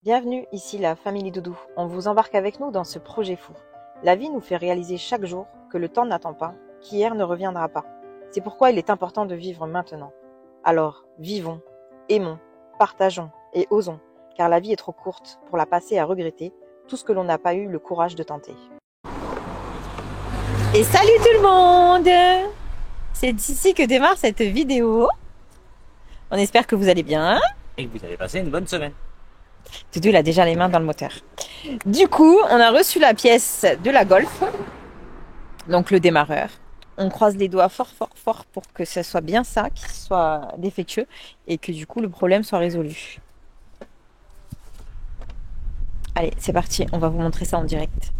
Bienvenue, ici la famille Doudou. On vous embarque avec nous dans ce projet fou. La vie nous fait réaliser chaque jour que le temps n'attend pas, qu'hier ne reviendra pas. C'est pourquoi il est important de vivre maintenant. Alors, vivons, aimons, partageons et osons, car la vie est trop courte pour la passer à regretter tout ce que l'on n'a pas eu le courage de tenter. Et salut tout le monde! C'est ici que démarre cette vidéo. On espère que vous allez bien. Et que vous allez passer une bonne semaine. Doudou, il a déjà les mains dans le moteur. Du coup, on a reçu la pièce de la Golf, donc le démarreur. On croise les doigts fort, fort, fort pour que ce soit bien ça, qu'il soit défectueux et que du coup le problème soit résolu. Allez, c'est parti, on va vous montrer ça en direct.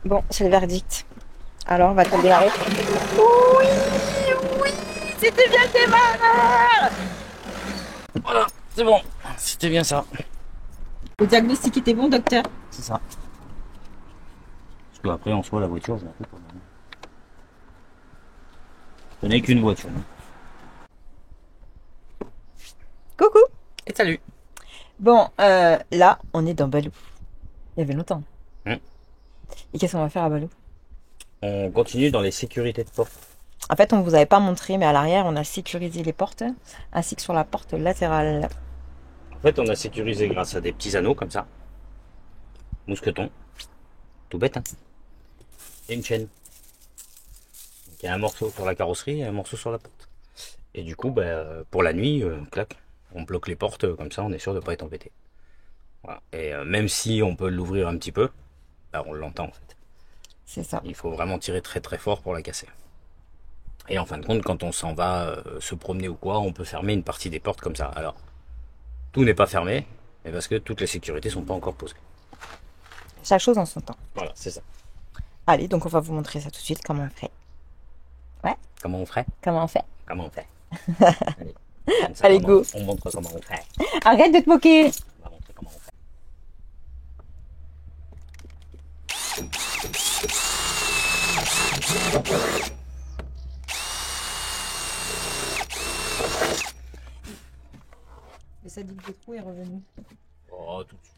Bon, c'est le verdict. Alors, on va te démarrer. Oui, oui, c'était bien le démarreur. Voilà, c'est bon. C'était bien ça. Le diagnostic était bon, docteur? C'est ça. Parce qu'après, en soi, la voiture, je m'en fous pas. Ce n'est qu'une voiture. Coucou. Et salut. Bon, là, on est dans Balou. Il y avait longtemps. Et qu'est-ce qu'on va faire à Balou? On continue dans les sécurités de porte. En fait, on vous avait pas montré, mais à l'arrière, on a sécurisé les portes, ainsi que sur la porte latérale. En fait, on a sécurisé grâce à des petits anneaux comme ça. Mousqueton. Tout bête, hein. Et une chaîne. Donc, il y a un morceau sur la carrosserie et un morceau sur la porte. Et du coup, pour la nuit, clac, on bloque les portes, comme ça on est sûr de ne pas être embêté. Voilà. Et même si on peut l'ouvrir un petit peu, on l'entend en fait. C'est ça. Il faut vraiment tirer très très fort pour la casser. Et en fin de compte, quand on s'en va se promener ou quoi, on peut fermer une partie des portes comme ça. Alors, tout n'est pas fermé, mais parce que toutes les sécurités sont pas encore posées. Chaque chose en son temps. Voilà, c'est ça. Allez, donc on va vous montrer ça tout de suite, comment on fait. Ouais. Comment on ferait? Comment on fait? Comment on fait? Allez, allez, go. On montre comment on fait. Arrête de te moquer. On va montrer comment on fait. Le sadique de trou est revenu. Oh, tout de suite.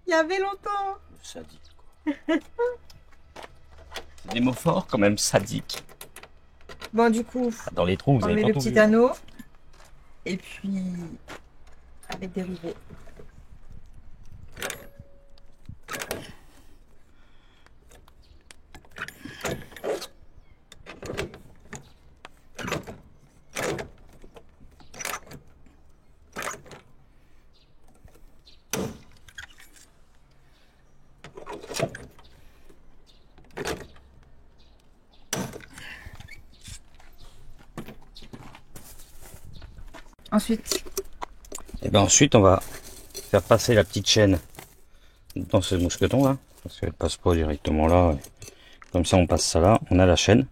Il y avait longtemps. Le sadique, quoi. C'est des mots forts quand même, sadique. Bon, du coup, Dans les trous, vous on avez met pas le tout petit vu. anneau. Et puis, avec des rivets. Ensuite, Et ensuite, on va faire passer la petite chaîne dans ce mousqueton là, parce qu'elle passe pas directement là. Comme ça, on passe ça là, on a la chaîne.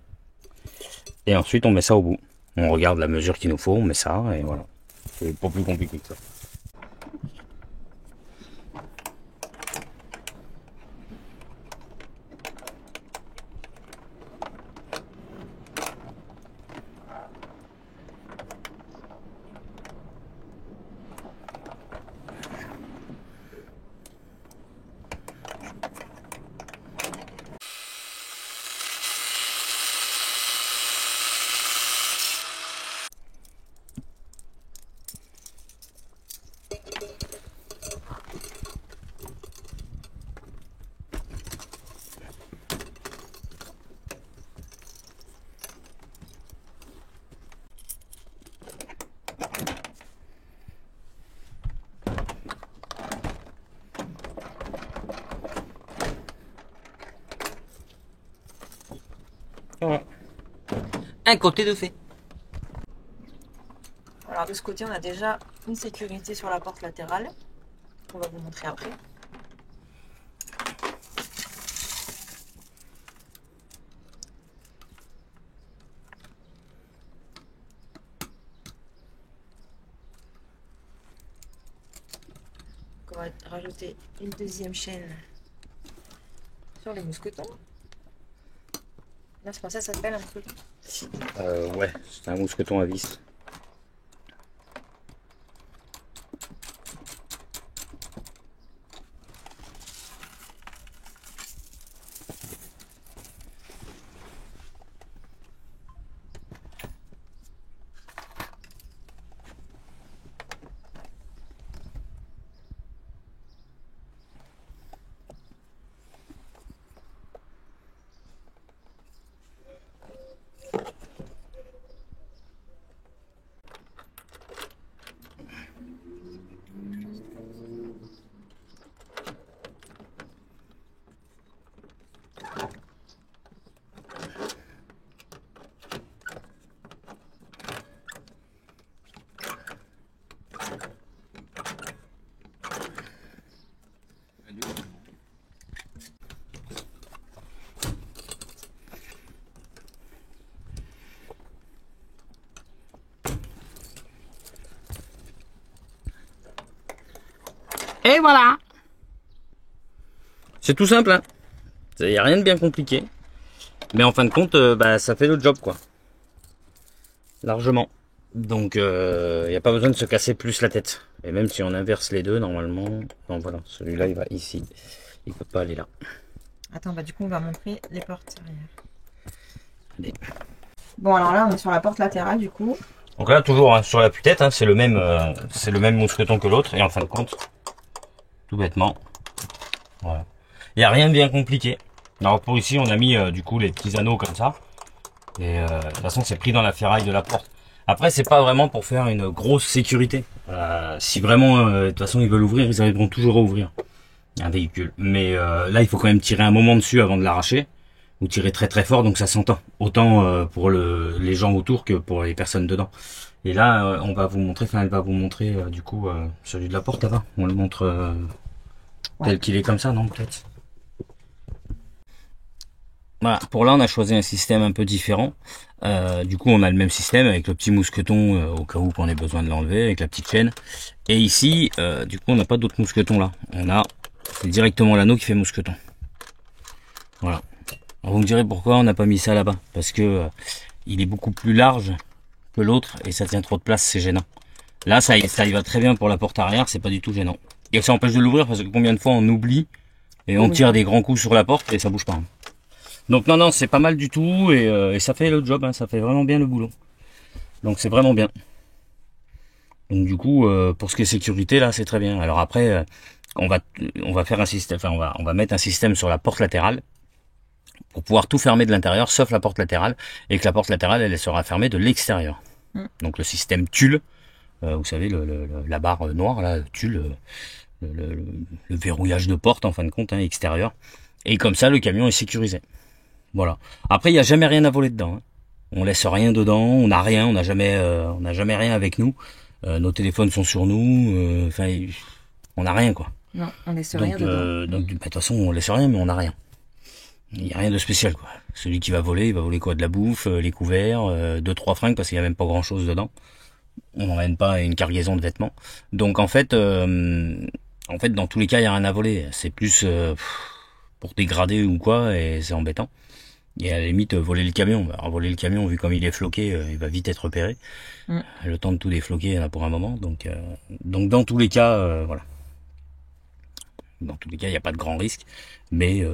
Et ensuite, on met ça au bout. On regarde la mesure qu'il nous faut, on met ça, et voilà. C'est pas plus compliqué que ça. Voilà. Un côté de fait. Alors de ce côté, on a déjà une sécurité sur la porte latérale, qu'on va vous montrer après. On va rajouter une deuxième chaîne sur les mousquetons. Là, c'est pour ça que ça s'appelle un mousqueton. Ouais, c'est un mousqueton à vis. Et voilà. C'est tout simple, hein. Il n'y a rien de bien compliqué. Mais en fin de compte, ça fait le job, quoi. Largement. Donc, il n'y a pas besoin de se casser plus la tête. Et même si on inverse les deux, normalement... Non, voilà, celui-là, il va ici. Il peut pas aller là. Attends, du coup, on va montrer les portes arrière. Allez. Bon, alors là, on est sur la porte latérale, du coup. Donc là, toujours hein, sur la tue-tête, hein, c'est le même mousqueton que l'autre. Et en fin de compte, tout bêtement, voilà. Il n'y a rien de bien compliqué. Alors pour ici, on a mis du coup les petits anneaux comme ça. Et de toute façon, c'est pris dans la ferraille de la porte. Après, c'est pas vraiment pour faire une grosse sécurité. Si vraiment, de toute façon, ils veulent ouvrir, ils arriveront toujours à ouvrir un véhicule. Mais là, il faut quand même tirer un moment dessus avant de l'arracher. Ou tirer très très fort, donc ça s'entend. Autant pour les gens autour que pour les personnes dedans. Et là, on va vous montrer, enfin, elle va vous montrer du coup celui de la porte là-bas. On le montre tel qu'il est comme ça, non, peut-être. Voilà, pour là on a choisi un système un peu différent. Du coup on a le même système avec le petit mousqueton au cas où on ait besoin de l'enlever avec la petite chaîne. Et ici, du coup on n'a pas d'autres mousquetons là. C'est directement l'anneau qui fait mousqueton. Voilà. Alors vous me direz pourquoi on n'a pas mis ça là-bas. Parce que il est beaucoup plus large que l'autre et ça tient trop de place, c'est gênant. Là ça y va très bien pour la porte arrière, c'est pas du tout gênant. Et ça empêche de l'ouvrir parce que combien de fois on oublie et on tire des grands coups sur la porte et ça bouge pas. Hein. Donc non, c'est pas mal du tout et ça fait le job, hein, ça fait vraiment bien le boulot. Donc c'est vraiment bien. Donc du coup, pour ce qui est sécurité, là, c'est très bien. Alors après, on va faire un système, enfin on va mettre un système sur la porte latérale pour pouvoir tout fermer de l'intérieur, sauf la porte latérale, et que la porte latérale, elle sera fermée de l'extérieur. Donc le système tulle, vous savez, la barre noire, là, tulle, le verrouillage de porte en fin de compte, hein, extérieur. Et comme ça, le camion est sécurisé. Voilà. Après, il n'y a jamais rien à voler dedans. Hein. On laisse rien dedans, on n'a rien, on n'a jamais rien avec nous. Nos téléphones sont sur nous. Enfin, on n'a rien quoi. Non, on laisse rien dedans. Donc, de toute façon, on laisse rien, mais on n'a rien. Il n'y a rien de spécial quoi. Celui qui va voler, il va voler quoi? De la bouffe, les couverts, 2-3 fringues parce qu'il n'y a même pas grand chose dedans. On n'emmène pas une cargaison de vêtements. Donc en fait, dans tous les cas, il n'y a rien à voler. C'est plus pour dégrader ou quoi, et c'est embêtant. Et à la limite, voler le camion. Alors, voler le camion, vu comme il est floqué, il va vite être repéré. Le temps de tout défloquer, il y en a pour un moment. Donc dans tous les cas, voilà. Dans tous les cas, il n'y a pas de grand risque, mais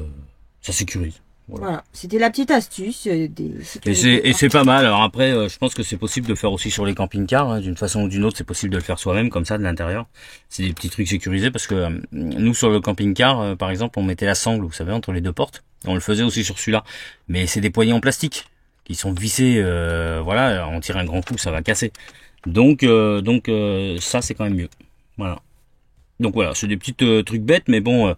ça sécurise. Voilà, c'était la petite astuce. Et c'est pas mal. Alors après, je pense que c'est possible de le faire aussi sur les camping-cars. Hein. D'une façon ou d'une autre, c'est possible de le faire soi-même, comme ça, de l'intérieur. C'est des petits trucs sécurisés, parce que nous, sur le camping-car, par exemple, on mettait la sangle, vous savez, entre les deux portes. On le faisait aussi sur celui-là. Mais c'est des poignées en plastique, qui sont vissées, voilà, on tire un grand coup, ça va casser. Donc ça, c'est quand même mieux. Voilà. Donc voilà, c'est des petits trucs bêtes, mais bon,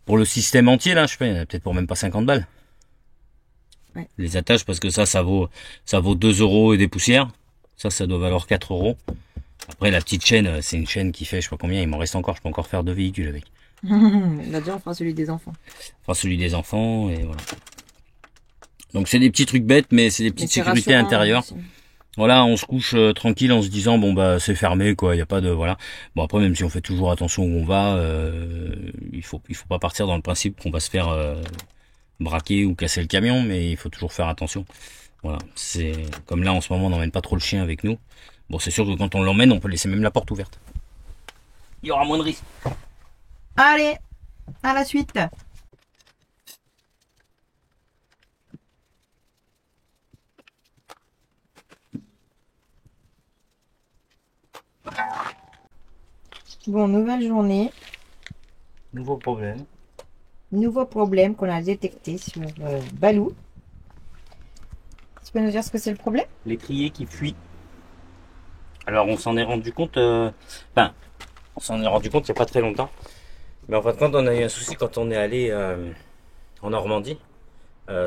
pour le système entier, là, je fais peut-être pour même pas 50 balles. Ouais. Les attaches, parce que ça vaut 2 € et des poussières. Ça doit valoir 4 €. Après, la petite chaîne, c'est une chaîne qui fait, je sais pas combien, il m'en reste encore, je peux encore faire 2 véhicules avec. Là déjà on fera celui des enfants. Enfin, celui des enfants, et voilà. Donc c'est des petits trucs bêtes, mais c'est des petites sécurités intérieures. Aussi. Voilà, on se couche tranquille en se disant bon bah c'est fermé quoi, il y a pas de voilà. Bon après même si on fait toujours attention où on va, il faut pas partir dans le principe qu'on va se faire braquer ou casser le camion, mais il faut toujours faire attention. Voilà, c'est comme là en ce moment on n'emmène pas trop le chien avec nous. Bon c'est sûr que quand on l'emmène, on peut laisser même la porte ouverte. Il y aura moins de risques. Allez, à la suite. Bon, nouvelle journée. Nouveau problème. Nouveau problème qu'on a détecté sur Balou. Tu peux nous dire ce que c'est le problème? L'étrier qui fuit. Alors on s'en est rendu compte, on s'en est rendu compte il n'y a pas très longtemps. Mais en fin de compte, on a eu un souci quand on est allé en Normandie.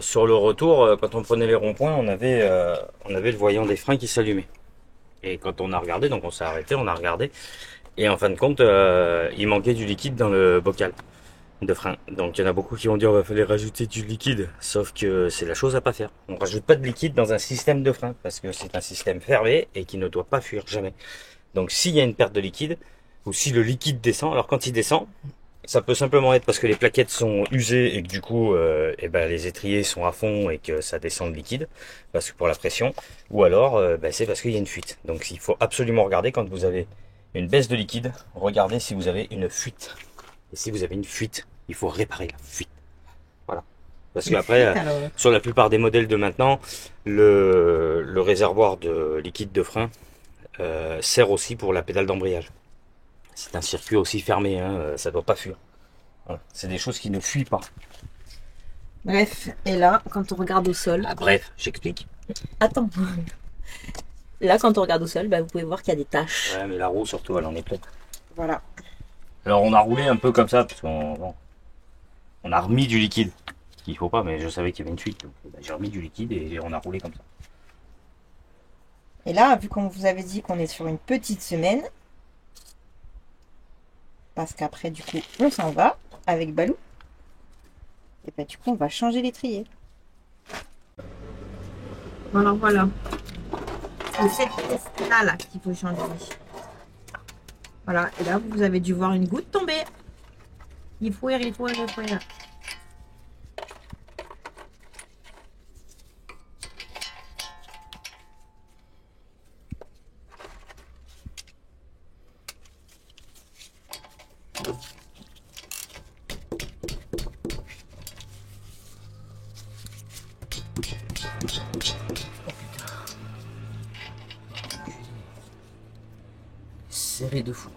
Sur le retour, quand on prenait les ronds-points, on avait le voyant des freins qui s'allumait. Et quand on a regardé, donc on s'est arrêté, on a regardé. Et en fin de compte, il manquait du liquide dans le bocal de frein. Donc il y en a beaucoup qui ont dit on va falloir rajouter du liquide. Sauf que c'est la chose à pas faire. On rajoute pas de liquide dans un système de frein parce que c'est un système fermé et qui ne doit pas fuir jamais. Donc s'il y a une perte de liquide ou si le liquide descend, alors quand il descend, ça peut simplement être parce que les plaquettes sont usées et que du coup les étriers sont à fond et que ça descend de liquide parce que pour la pression, ou alors c'est parce qu'il y a une fuite. Donc il faut absolument regarder quand vous avez une baisse de liquide, regardez si vous avez une fuite. Et si vous avez une fuite, il faut réparer la fuite. Voilà. Parce qu'après, sur la plupart des modèles de maintenant, le réservoir de liquide de frein sert aussi pour la pédale d'embrayage. C'est un circuit aussi fermé, hein, ça ne doit pas fuir. Voilà. C'est des choses qui ne fuient pas. Bref, et là, quand on regarde au sol... Ah, bref, j'explique. Attends. Là, quand on regarde au sol, vous pouvez voir qu'il y a des taches. Ouais, mais la roue, surtout, elle en est pleine. Voilà. Alors, on a roulé un peu comme ça, parce qu'on a remis du liquide. Ce qu'il ne faut pas, mais je savais qu'il y avait une fuite. Donc, j'ai remis du liquide et on a roulé comme ça. Et là, vu qu'on vous avait dit qu'on est sur une petite semaine, parce qu'après, du coup, on s'en va avec Balou, et du coup, on va changer l'étrier. Alors, voilà. C'est cette pièce-là là, qu'il faut changer. Voilà, et là, vous avez dû voir une goutte tomber. Il faut rire. Serré de fou.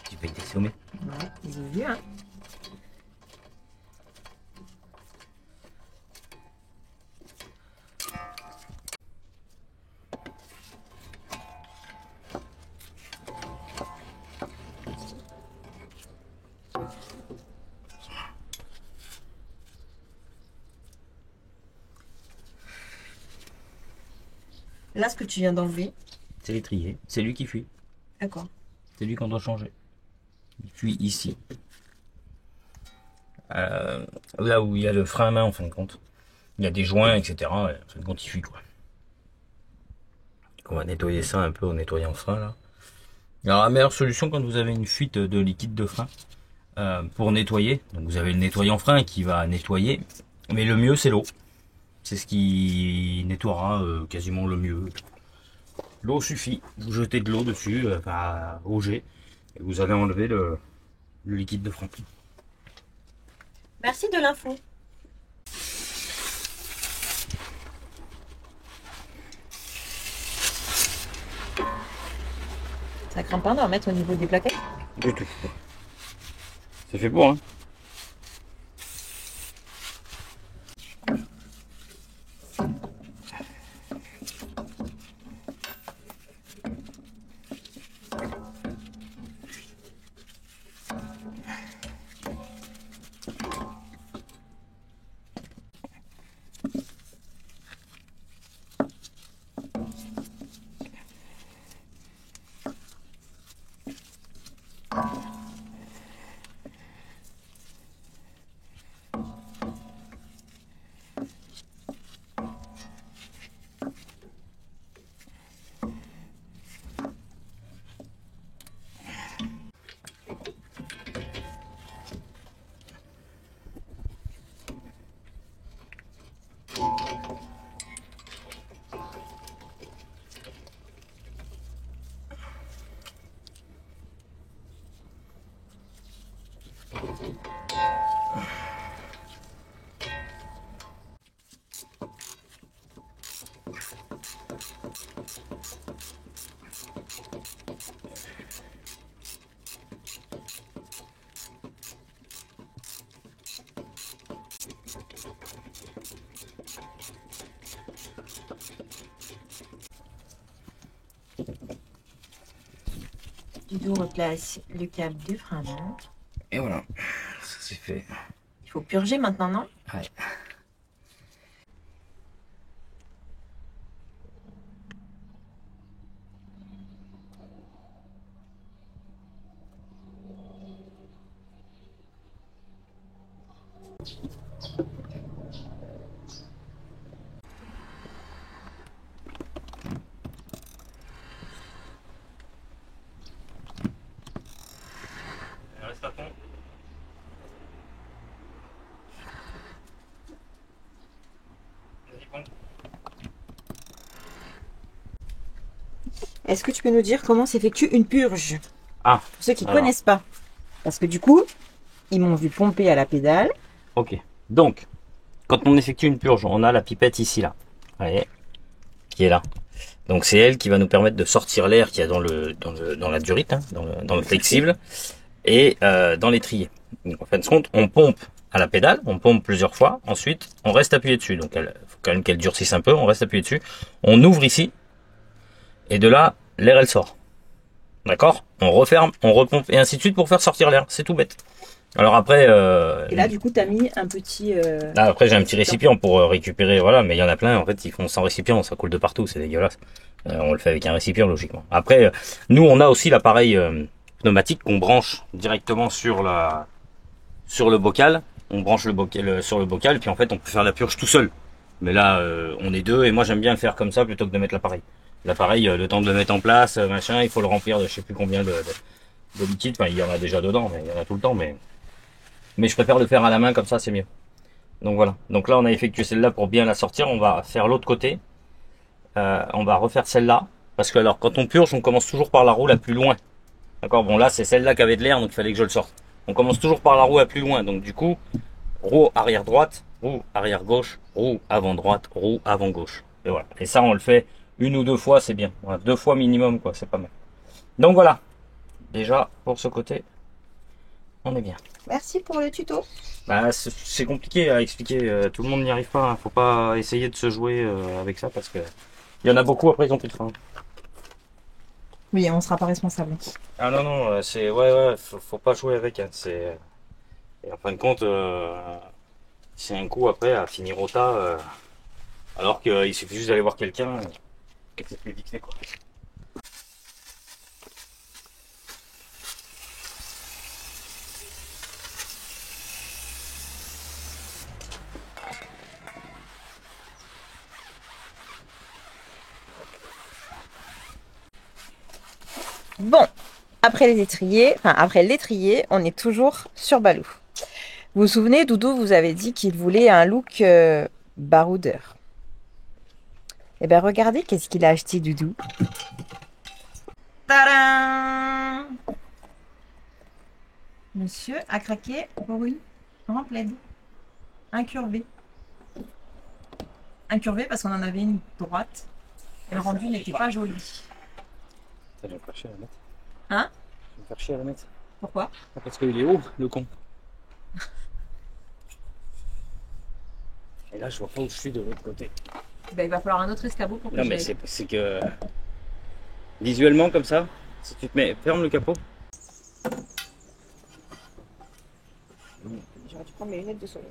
Tu peux être assommé. Ouais, j'ai vu, hein. Là, ce que tu viens d'enlever, c'est l'étrier. C'est lui qui fuit. D'accord. C'est lui qu'on doit changer. Il fuit ici. Là où il y a le frein à main en fin de compte. Il y a des joints, etc. En fin de compte, il fuit quoi. On va nettoyer ça un peu en nettoyant le frein là. Alors la meilleure solution quand vous avez une fuite de liquide de frein pour nettoyer, donc vous avez le nettoyant frein qui va nettoyer, mais le mieux c'est l'eau. C'est ce qui nettoiera quasiment le mieux. L'eau suffit, vous jetez de l'eau dessus, au jet, Et vous allez enlever le liquide de frein. Merci de l'info. Ça craint pas d'en mettre au niveau des plaquettes? Du tout. C'est fait pour, hein. Doudou replace le câble du frein avant. Et voilà, ça c'est fait. Il faut purger maintenant, non? Ouais. Reste à fond. Est-ce que tu peux nous dire comment s'effectue une purge? Ah, pour ceux qui ne alors. connaissent pas. Parce que du coup, ils m'ont vu pomper à la pédale. Ok. Donc, quand on effectue une purge, on a la pipette ici, là. Vous voyez, qui est là. Donc, c'est elle qui va nous permettre de sortir l'air qu'il y a dans la durite, hein, dans le flexible, et dans l'étrier. Donc, en fin de compte, on pompe à la pédale, on pompe plusieurs fois. Ensuite, on reste appuyé dessus. Donc, il faut quand même qu'elle durcisse un peu. On reste appuyé dessus. On ouvre ici. Et de là, l'air, elle sort. D'accord? On referme, on repompe, et ainsi de suite pour faire sortir l'air. C'est tout bête. Alors après... Et là, du coup, tu as mis un petit... Là, après, j'ai un petit récipient pour récupérer, voilà, mais il y en a plein, en fait, ils font sans récipient, ça coule de partout, c'est dégueulasse. On le fait avec un récipient, logiquement. Après, nous, on a aussi l'appareil pneumatique qu'on branche directement sur le bocal. On branche le bocal sur le bocal, puis en fait, on peut faire la purge tout seul. Mais là, on est deux, et moi, j'aime bien le faire comme ça plutôt que de mettre l'appareil. L'appareil, le temps de le mettre en place, machin, il faut le remplir de je sais plus combien de liquide. Enfin, il y en a déjà dedans, mais il y en a tout le temps, mais je préfère le faire à la main, comme ça, c'est mieux. Donc voilà. Donc là, on a effectué celle-là pour bien la sortir. On va faire l'autre côté. On va refaire celle-là. Parce que alors, quand on purge, on commence toujours par la roue la plus loin. D'accord? Bon, là, c'est celle-là qui avait de l'air, donc il fallait que je le sorte. On commence toujours par la roue la plus loin. Donc du coup, roue arrière droite, roue arrière gauche, roue avant droite, roue avant gauche. Et voilà. Et ça, on le fait une ou deux fois, c'est bien. Voilà, 2 fois minimum, quoi. C'est pas mal. Donc voilà. Déjà, pour ce côté, on est bien. Merci pour le tuto. Bah, c'est compliqué à expliquer. Tout le monde n'y arrive pas. Hein. Faut pas essayer de se jouer avec ça parce que il y en a beaucoup après ils ont plus de frein. Oui, on sera pas responsable. Ah non non, c'est ouais, faut pas jouer avec. Hein. Et en fin de compte, c'est un coup après à finir au tas. Alors qu'il suffit juste d'aller voir quelqu'un et c'est plus vite fait quoi. Bon, après l'étrier, on est toujours sur Balou. Vous vous souvenez, Doudou vous avez dit qu'il voulait un look baroudeur. Eh bien, regardez qu'est-ce qu'il a acheté, Doudou. Tadam! monsieur a craqué pour une grande plaide. Incurvée. Incurvée parce qu'on en avait une droite. Et le rendu n'était pas joli. Ça, je vais me faire chier à la mettre. Hein? Je vais me faire chier à la mettre. Pourquoi? Ah, parce qu'il est haut, le con. Et là, je vois pas où je suis de l'autre côté. Ben, il va falloir un autre escabeau pour que Non, j'y mais aille. c'est que visuellement, comme ça, si tu te mets, ferme le capot. J'aurais dû prendre mes lunettes de soleil.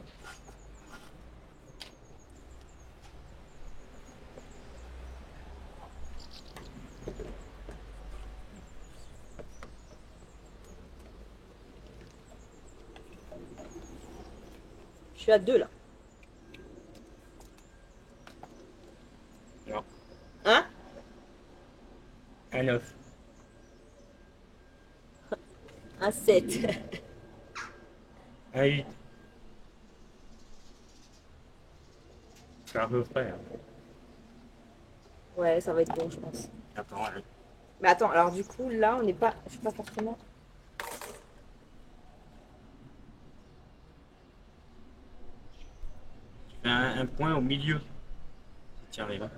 Je suis à 2 là. Non. Hein? Un 9. Un 7. Un 8. C'est à peu près. Hein. Ouais, ça va être bon, je pense. Attends, allez. Mais attends, alors du coup, là, on n'est pas. Je suis pas forcément. Un point au milieu. Tiens, les gars.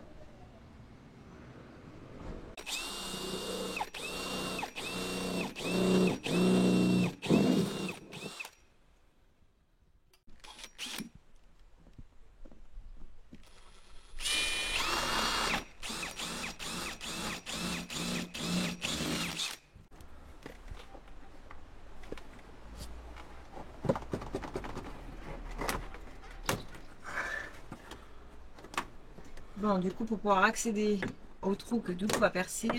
Bon, du coup, pour pouvoir accéder au trou que Doudou va percer,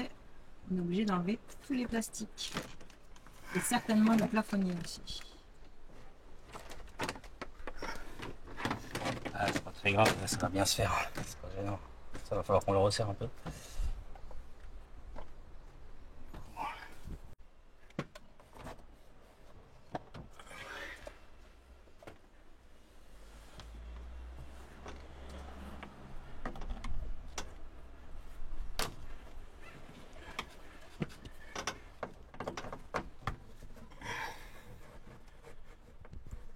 on est obligé d'enlever tous les plastiques. Et certainement le plafonnier aussi. Ah, c'est pas très grave, ça va bien se faire. C'est pas gênant. Ça va falloir qu'on le resserre un peu.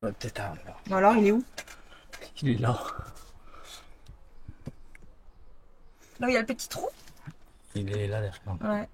Peut-être un. Bon, alors, il est où? Il est là. Là où il y a le petit trou? Il est là derrière. Ouais.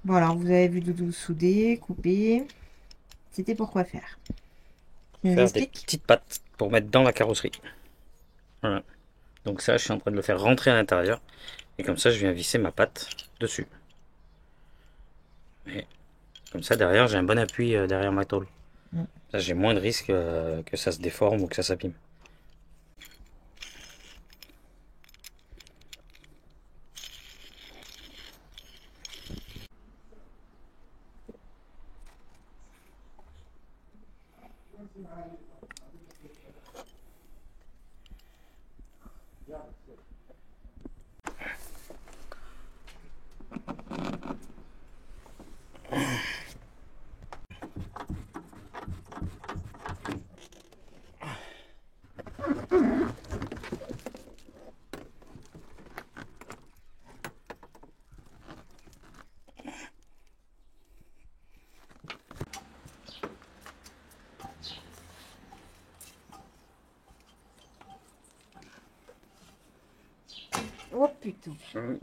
Bon, alors, vous avez vu Doudou souder, couper. C'était pour quoi faire? Tu nous Faire des expliques? petites pattes pour mettre dans la carrosserie. Voilà. Donc ça, je suis en train de le faire rentrer à l'intérieur. Et comme ça, je viens visser ma patte dessus. Et comme ça, derrière, j'ai un bon appui derrière ma tôle. Là, j'ai moins de risque que ça se déforme ou que ça s'abîme. putain. Oui.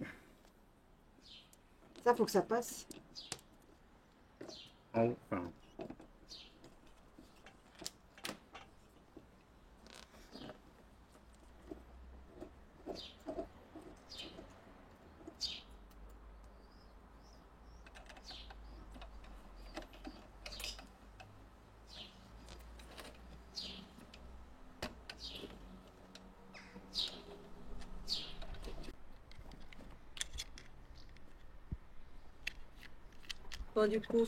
Ça, faut que ça passe. En haut. Enfin, Bon, du coup,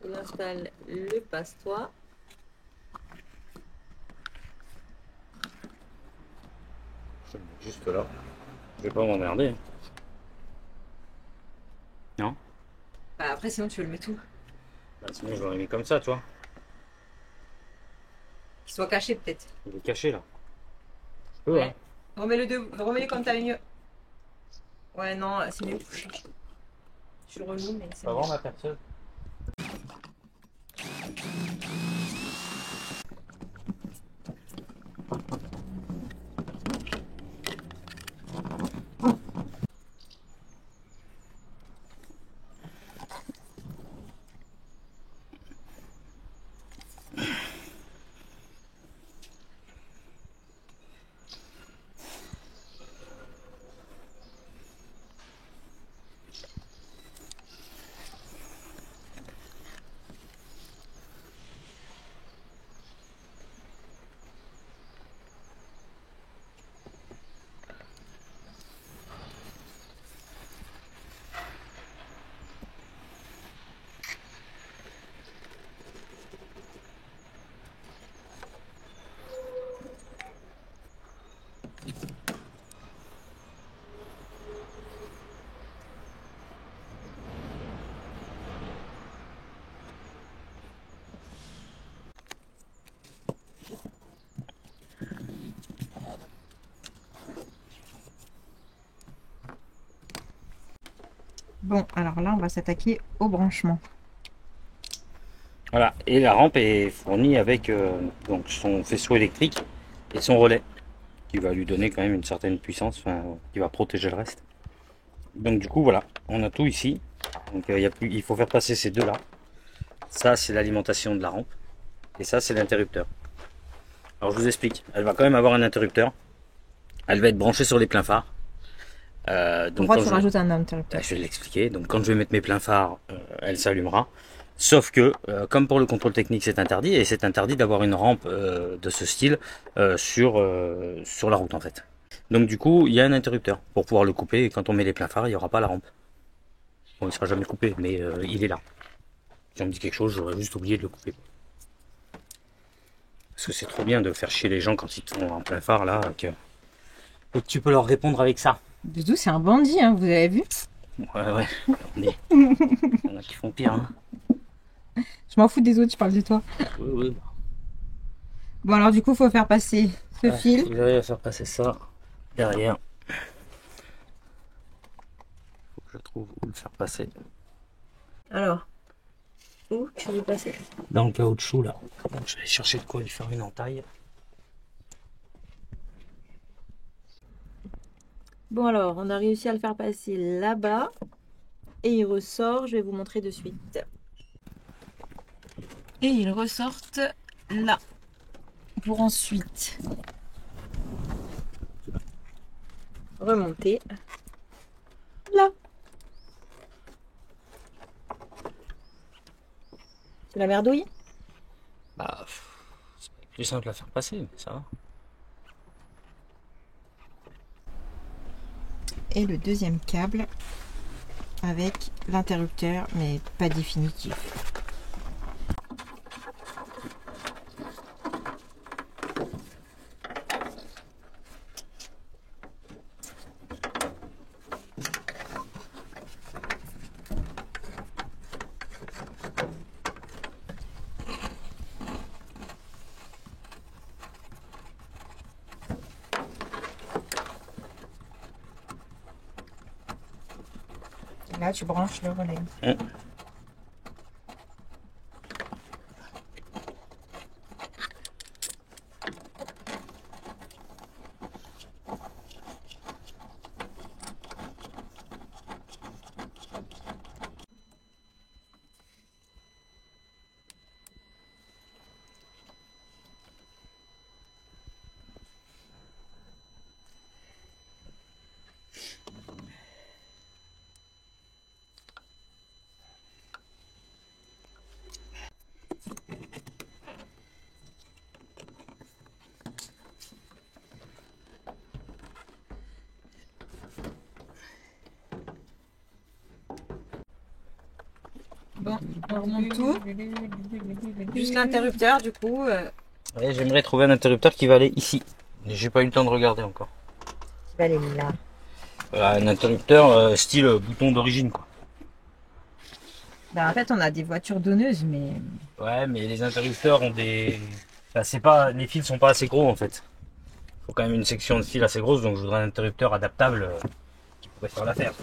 on installe le passe-toit. je le mets juste là. Je vais pas m'emmerder. Non? Bah, après, sinon, tu veux le mettre où? Bah, sinon, je l'aurais mis comme ça, tu vois. Qu'il soit caché, peut-être. Il est caché là. Je peux, Ouais. hein. Remets-le comme t'as mieux. Ouais, non, c'est mieux. Je suis relou, mais c'est Pas mieux. voir ma personne. Bon, alors là, on va s'attaquer au branchement. Voilà, et la rampe est fournie avec donc son faisceau électrique et son relais, qui va lui donner quand même une certaine puissance, enfin, qui va protéger le reste. Donc du coup, voilà, on a tout ici. Donc il faut faire passer ces deux là. Ça, c'est l'alimentation de la rampe, et ça, c'est l'interrupteur. Alors je vous explique, elle va quand même avoir un interrupteur. Elle va être branchée sur les pleins phares. Donc Pourquoi quand tu rajoutes un interrupteur? je vais l'expliquer. Donc quand je vais mettre mes pleins phares, elle s'allumera. Sauf que, comme pour le contrôle technique, c'est interdit, et c'est interdit d'avoir une rampe de ce style sur la route en fait. Donc du coup, il y a un interrupteur pour pouvoir le couper, et quand on met les pleins phares, il n'y aura pas la rampe. Bon, il sera jamais coupé, mais il est là. Si on me dit quelque chose, j'aurais juste oublié de le couper. Parce que c'est trop bien de faire chier les gens quand ils sont en plein phare là, et que tu peux leur répondre avec ça. Doudou, c'est un bandit, hein, vous avez vu? Ouais, mais il y en a qui font pire. Hein. Je m'en fous des autres, je parle de toi. Oui. Bon, alors du coup, faut faire passer ce fil. Vous allez faire passer ça derrière. Faut que je trouve où le faire passer. Alors, où tu veux passer? Dans le caoutchouc là. Donc, je vais chercher de quoi lui faire une entaille. Bon, alors, on a réussi à le faire passer là-bas. Et il ressort, je vais vous montrer de suite. Et ils ressortent là. Pour ensuite remonter là. C'est la merdouille? Bah, c'est plus simple à faire passer, mais ça va. Et le deuxième câble avec l'interrupteur, mais pas définitif. Là, tu branches le relais. Bon, on remonte tout. Juste l'interrupteur, du coup. Ouais, j'aimerais trouver un interrupteur qui va aller ici. J'ai pas eu le temps de regarder encore. Tu vas aller là. Voilà, un interrupteur style bouton d'origine, quoi. Bah, en fait, on a des voitures donneuses, mais. Ouais, mais les interrupteurs ont des... Enfin, c'est pas... Les fils sont pas assez gros, en fait. Faut quand même une section de fil assez grosse, donc je voudrais un interrupteur adaptable qui pourrait faire l'affaire.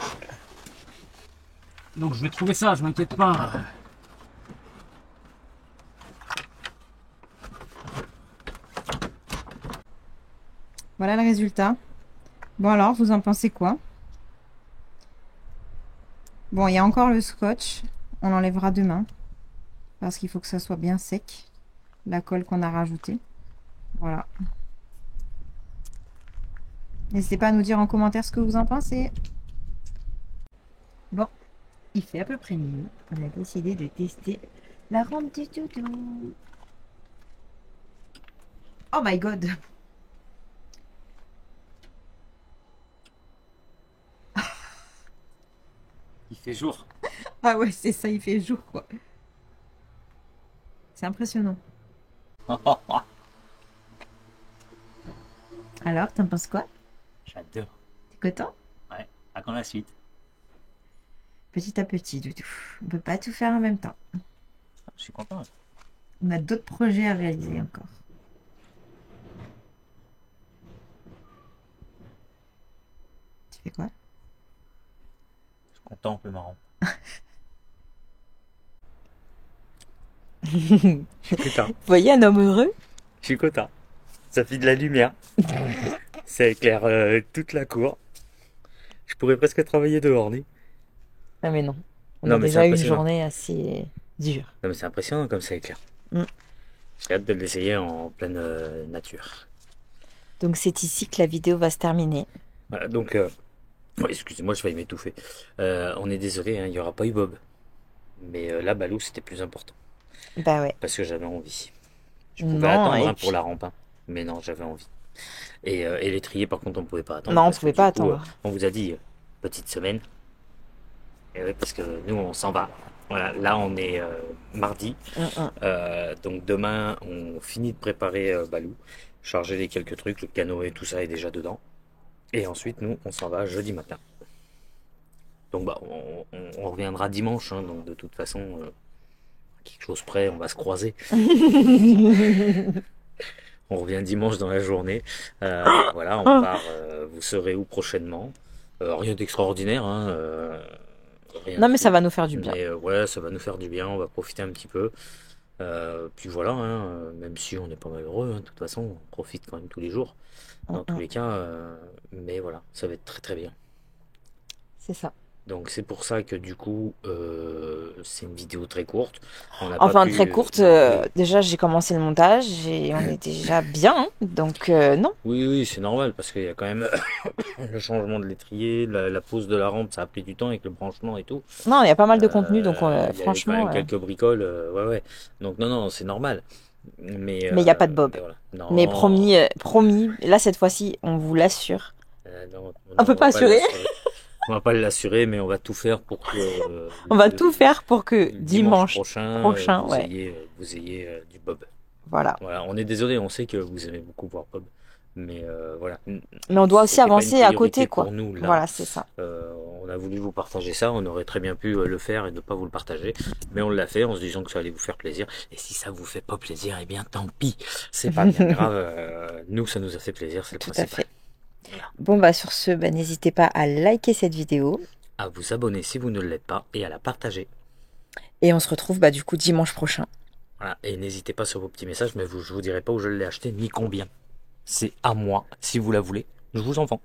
Donc je vais trouver ça, je m'inquiète pas. Voilà le résultat. Bon, alors, vous en pensez quoi? Bon, il y a encore le scotch. On l'enlèvera demain. Parce qu'il faut que ça soit bien sec. La colle qu'on a rajoutée. Voilà. N'hésitez pas à nous dire en commentaire ce que vous en pensez. Bon, il fait à peu près nuit. On a décidé de tester la rampe du doudou. Oh my god! Il fait jour. Ah ouais, c'est ça, il fait jour quoi. C'est impressionnant. Alors, t'en penses quoi? J'adore. T'es content? Ouais, à quand la suite? Petit à petit, Doudou. On peut pas tout faire en même temps. Je suis content. On a d'autres projets à réaliser encore. Tu fais quoi? Je suis content, un peu marrant. Je suis content. Vous voyez un homme heureux? Je suis content. Ça fait de la lumière. Ça éclaire toute la cour. Je pourrais presque travailler dehors, ni? Ah mais non. On Non, a mais déjà c'est eu une impressionnant. journée assez dure. Non, mais c'est impressionnant comme ça éclaire. Mm. J'ai hâte de l'essayer en pleine nature. Donc c'est ici que la vidéo va se terminer. Voilà, donc, ouais, excusez-moi, je vais m'étouffer. On est désolé, hein, il n'y aura pas eu Bob. Mais là, Balou, c'était plus important. Bah ouais. Parce que j'avais envie. Je pouvais Non, attendre et hein, puis- pour la rampe. Hein. Mais non, j'avais envie. Et l'étrier, par contre, on pouvait pas attendre. Non, on parce que pouvait du pas coup, attendre. on vous a dit, petite semaine. Et oui, parce que nous, on s'en va. Voilà, là, on est mardi. Donc demain, on finit de préparer Balou. Charger les quelques trucs, le canot et tout ça est déjà dedans. Et ensuite, nous, on s'en va jeudi matin. Donc bah, on reviendra dimanche. Hein, donc de toute façon, quelque chose près, on va se croiser. On revient dimanche dans la journée. Voilà, on part. Vous serez où prochainement? Rien d'extraordinaire. Hein, rien Non de mais fou. ça va nous faire du bien. Mais ouais, ça va nous faire du bien. On va profiter un petit peu. Puis voilà, hein, même si on est pas malheureux, hein, de toute façon, on profite quand même tous les jours. Dans tous les cas, mais voilà, ça va être très très bien. C'est ça. Donc c'est pour ça que du coup, c'est une vidéo très courte. On n'a pas Enfin pu, très courte. Déjà j'ai commencé le montage et on est déjà bien. Hein. Donc non. Oui, oui, c'est normal parce qu'il y a quand même le changement de l'étrier, la pose de la rampe, ça a pris du temps avec le branchement et tout. Non, il y a pas mal de contenu. Donc Il y avait quand franchement. même quelques bricoles, ouais, ouais. Donc non, non, c'est normal. Mais il y a pas de Bob. mais voilà. Non, Mais promis, promis. Là cette fois-ci, on vous l'assure. non, On peut va pas assurer. l'assurer. On va pas l'assurer, mais on va tout faire pour que. On va tout faire pour que dimanche prochain, vous ouais. ayez du Bob. Voilà. Voilà, on est désolé, on sait que vous aimez beaucoup voir Bob, mais voilà. Mais on doit aussi C'était pas une avancer à priorité côté, quoi. pour nous, là. Voilà, c'est ça. On a voulu vous partager ça, on aurait très bien pu le faire et ne pas vous le partager, mais on l'a fait en se disant que ça allait vous faire plaisir. Et si ça vous fait pas plaisir, eh bien tant pis, c'est pas bien grave. Nous, ça nous a fait plaisir, c'est le Tout à principal. fait. Bon, bah sur ce, bah, n'hésitez pas à liker cette vidéo. À vous abonner si vous ne l'êtes pas et à la partager. Et on se retrouve bah, du coup dimanche prochain. Voilà. Et n'hésitez pas sur vos petits messages, mais je vous dirai pas où je l'ai acheté ni combien. C'est à moi, si vous la voulez, je vous en vends.